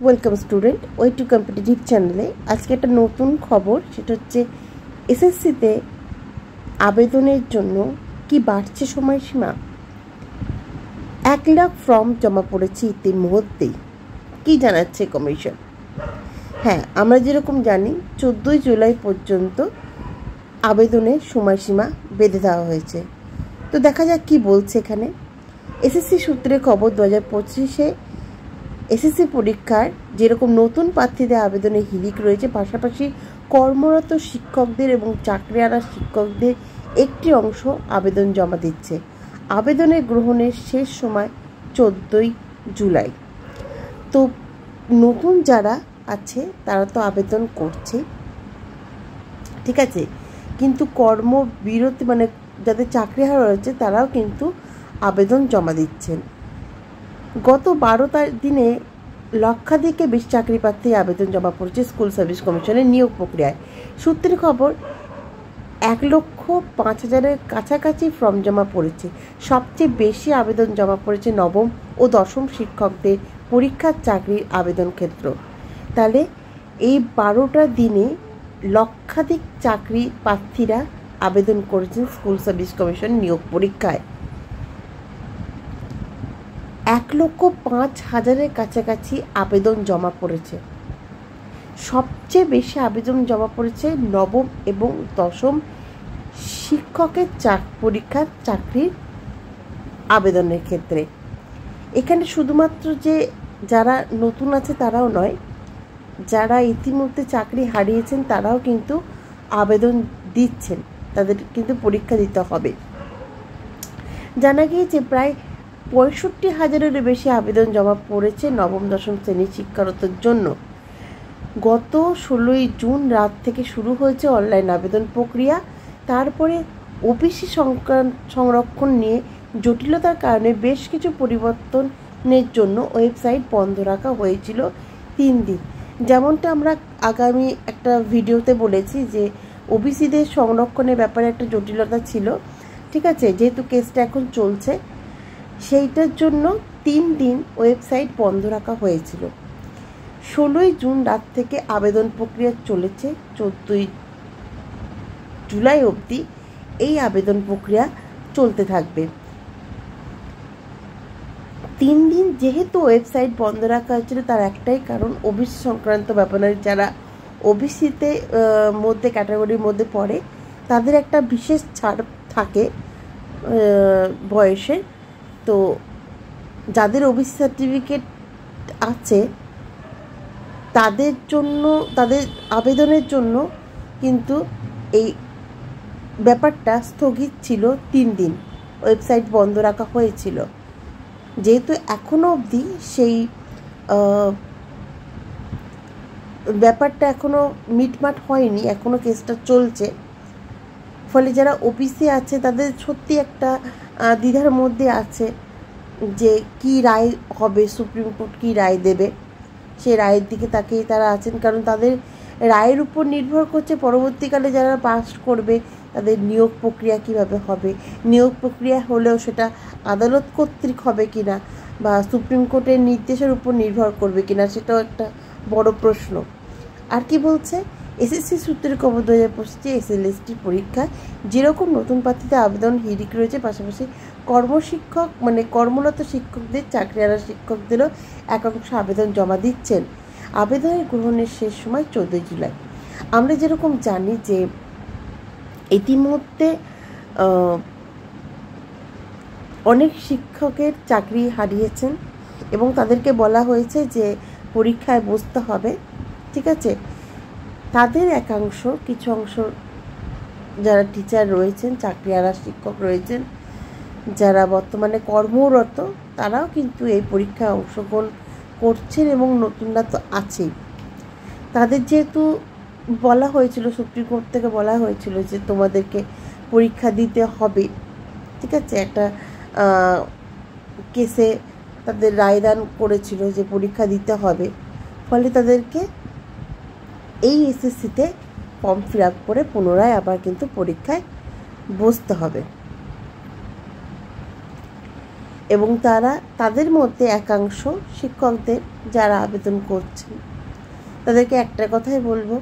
Welcome student, way to competitive চ্যানেলে আজকে একটা নতুন খবর, সেটা হচ্ছে এসএসসিতে আবেদনের জন্য কি বাড়ছে সময়সীমা। 1 লাখ ফর্ম জমা পড়েছে ইতিমধ্যেই, কি জানাচ্ছে কমিশন। হ্যাঁ, আমরা যেরকম জানি 14ই জুলাই পর্যন্ত আবেদনের সময়সীমা বেঁধে দেওয়া হয়েছে। তো দেখা যাক কি বলছে এখানে। এসএসসি সূত্রে খবর, 2025-এ এসএসসি পরীক্ষার যেরকম নতুন প্রার্থীদের আবেদনে হিড়িক রয়েছে, পাশাপাশি কর্মরত শিক্ষকদের এবং চাকরিহারা শিক্ষকদের একটি অংশ আবেদন জমা দিচ্ছে। আবেদনের গ্রহণের শেষ সময় 14ই জুলাই। তো নতুন যারা আছে তারা তো আবেদন করছে, ঠিক আছে, কিন্তু কর্মবিরতি মানে যাদের চাকরিহারা রয়েছে তারাও কিন্তু আবেদন জমা দিচ্ছেন। গত 12 দিনে লক্ষাধিকে বেশি চাকরি প্রার্থী আবেদন জমা পড়েছে স্কুল সার্ভিস কমিশনের নিয়োগ প্রক্রিয়ায়। সূত্রের খবর, 1,05,000-এর কাছাকাছি ফর্ম জমা পড়েছে। সবচেয়ে বেশি আবেদন জমা পড়েছে নবম ও দশম শিক্ষকদের পরীক্ষার চাকরির আবেদন ক্ষেত্র। তাহলে এই 12টা দিনে লক্ষাধিক চাকরি প্রার্থীরা আবেদন করেছেন স্কুল সার্ভিস কমিশন নিয়োগ পরীক্ষায়। 1,05,000-এর কাছাকাছি আবেদন জমা পড়েছে। সবচেয়ে বেশি আবেদন জমা পড়েছে নবম এবং দশম শিক্ষকের পরীক্ষার চাকরির আবেদনের ক্ষেত্রে। এখানে শুধুমাত্র যে যারা নতুন আছে তারাও নয়, যারা ইতিমধ্যে চাকরি হারিয়েছেন তারাও কিন্তু আবেদন দিচ্ছেন, তাদের কিন্তু পরীক্ষা দিতে হবে। জানা গিয়েছে প্রায় 65,000-এরও বেশি আবেদন জমা পড়েছে নবম দশম শ্রেণীর শিক্ষারতের জন্য। গত 16ই জুন রাত থেকে শুরু হয়েছে অনলাইন আবেদন প্রক্রিয়া। তারপরে ওবিসি সংরক্ষণ নিয়ে জটিলতার কারণে বেশ কিছু পরিবর্তনের জন্য ওয়েবসাইট বন্ধ রাখা হয়েছিল 3 দিন। যেমনটা আমরা আগামী একটা ভিডিওতে বলেছি যে ওবিসিদের সংরক্ষণের ব্যাপারে একটা জটিলতা ছিল, ঠিক আছে, যেহেতু কেসটা এখন চলছে সেইটার জন্য 3 দিন ওয়েবসাইট বন্ধ রাখা হয়েছিল। 16ই জুন রাত থেকে আবেদন প্রক্রিয়া চলেছে 14ই জুলাই অবধি এই আবেদন প্রক্রিয়া চলতে থাকবে। 3 দিন যেহেতু ওয়েবসাইট বন্ধ রাখা হয়েছিল তার একটাই কারণ, ওবিসি সংক্রান্ত ব্যাপারে যারা ওবিসিতে মধ্যে ক্যাটাগরির মধ্যে পড়ে তাদের একটা বিশেষ ছাড় থাকে বয়সে। তো যাদের ওবিসি সার্টিফিকেট আছে তাদের জন্য, তাদের আবেদনের জন্য কিন্তু এই ব্যাপারটা স্থগিত ছিল 3 দিন, ওয়েবসাইট বন্ধ রাখা হয়েছিল। যেহেতু এখনও অবধি সেই ব্যাপারটা এখনও মিটমাট হয়নি, এখনও কেসটা চলছে, ফলে যারা ওবিসি আছে তাদের সত্যি একটা দ্বিধার মধ্যে আছে যে কি রায় হবে, সুপ্রিম কোর্ট কি রায় দেবে, সেই রায়ের দিকে তাকিয়ে তারা আছেন। কারণ তাদের রায়ের উপর নির্ভর করছে পরবর্তীকালে যারা পাস করবে তাদের নিয়োগ প্রক্রিয়া কিভাবে হবে, নিয়োগ প্রক্রিয়া হলেও সেটা আদালত কর্তৃক হবে কিনা বা সুপ্রিম কোর্টের নির্দেশের উপর নির্ভর করবে কিনা, সেটাও একটা বড় প্রশ্ন। আর কি বলছে এসএসসি সূত্রের খবর, 2025 এসএলএসটি পরীক্ষায় যেরকম নতুন প্রার্থীদের আবেদন হিড়িক রয়েছে, পাশাপাশি কর্মশিক্ষক মানে কর্মরত শিক্ষকদের চাকরিহারা শিক্ষকদেরও একাংশ আবেদন জমা দিচ্ছেন। আবেদনের গ্রহণের শেষ সময় 14ই জুলাই। আমরা যেরকম জানি যে ইতিমধ্যে অনেক শিক্ষকের চাকরি হারিয়েছেন এবং তাদেরকে বলা হয়েছে যে পরীক্ষায় বসতে হবে, ঠিক আছে। তাদের একাংশ, কিছু অংশ যারা টিচার রয়েছেন, চাকরিহারা শিক্ষক রয়েছেন, যারা বর্তমানে কর্মরত, তারাও কিন্তু এই পরীক্ষায় অংশগ্রহণ করছেন এবং নতুনরা তো আছেই। তাদের যেহেতু বলা হয়েছিল, সুপ্রিম কোর্ট থেকে বলা হয়েছিল যে তোমাদেরকে পরীক্ষা দিতে হবে, ঠিক আছে, একটা কেসে তাদের রায়দান করেছিল যে পরীক্ষা দিতে হবে, ফলে তাদেরকে এই এসএসসিতে ফর্ম ফিল আপ করে পুনরায় আবার কিন্তু পরীক্ষায় বসতে হবে। এবং তাদের মধ্যে একাংশ শিক্ষকদের যারা আবেদন করছেন তাদেরকে একটা কথাই বলবো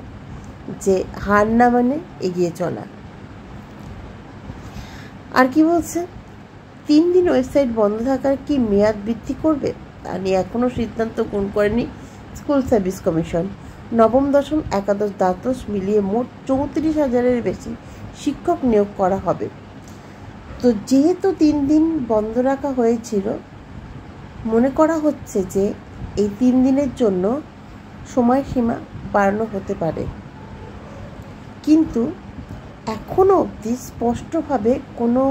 যে হার না মানে এগিয়ে চলা। আর কি বলছে, 3 দিন ওয়েবসাইট বন্ধ থাকার কি মেয়াদ বৃদ্ধি করবে তা নিয়ে এখনও সিদ্ধান্ত গ্রহণ করেনি স্কুল সার্ভিস কমিশন। নবম, দশম, একাদশ, দ্বাদশ মিলিয়ে মোট 34,000-এর বেশি শিক্ষক নিয়োগ করা হবে। তো যেহেতু 3 দিন বন্ধ রাখা হয়েছিল, মনে করা হচ্ছে যে এই 3 দিনের জন্য সময়সীমা বাড়ানো হতে পারে, কিন্তু এখনও অবধি স্পষ্টভাবে কোনো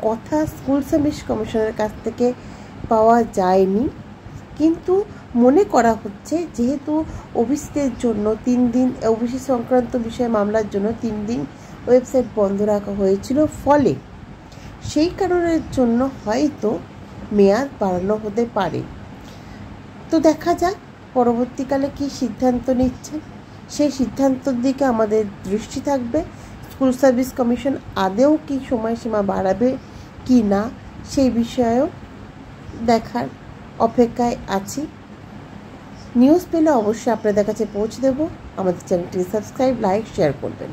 কথা স্কুল সার্ভিস কমিশনের কাছ থেকে পাওয়া যায়নি। কিন্তু মনে করা হচ্ছে যেহেতু ওবিসিদের জন্য 3 দিন, ওবিসি সংক্রান্ত বিষয়ে মামলার জন্য 3 দিন ওয়েবসাইট বন্ধ রাখা হয়েছিল, ফলে সেই কারণের জন্য হয়তো মেয়াদ বাড়ানো হতে পারে। তো দেখা যাক পরবর্তীকালে কি সিদ্ধান্ত নিচ্ছে, সেই সিদ্ধান্তের দিকে আমাদের দৃষ্টি থাকবে। স্কুল সার্ভিস কমিশন আদেও কি সময়সীমা বাড়াবে কি না সেই বিষয়েও দেখার অপেক্ষায় আছি। নিউজ পেলে অবশ্যই আপনাদের কাছে পৌঁছে দেব। আমাদের চ্যানেলটি সাবস্ক্রাইব, লাইক, শেয়ার করবেন।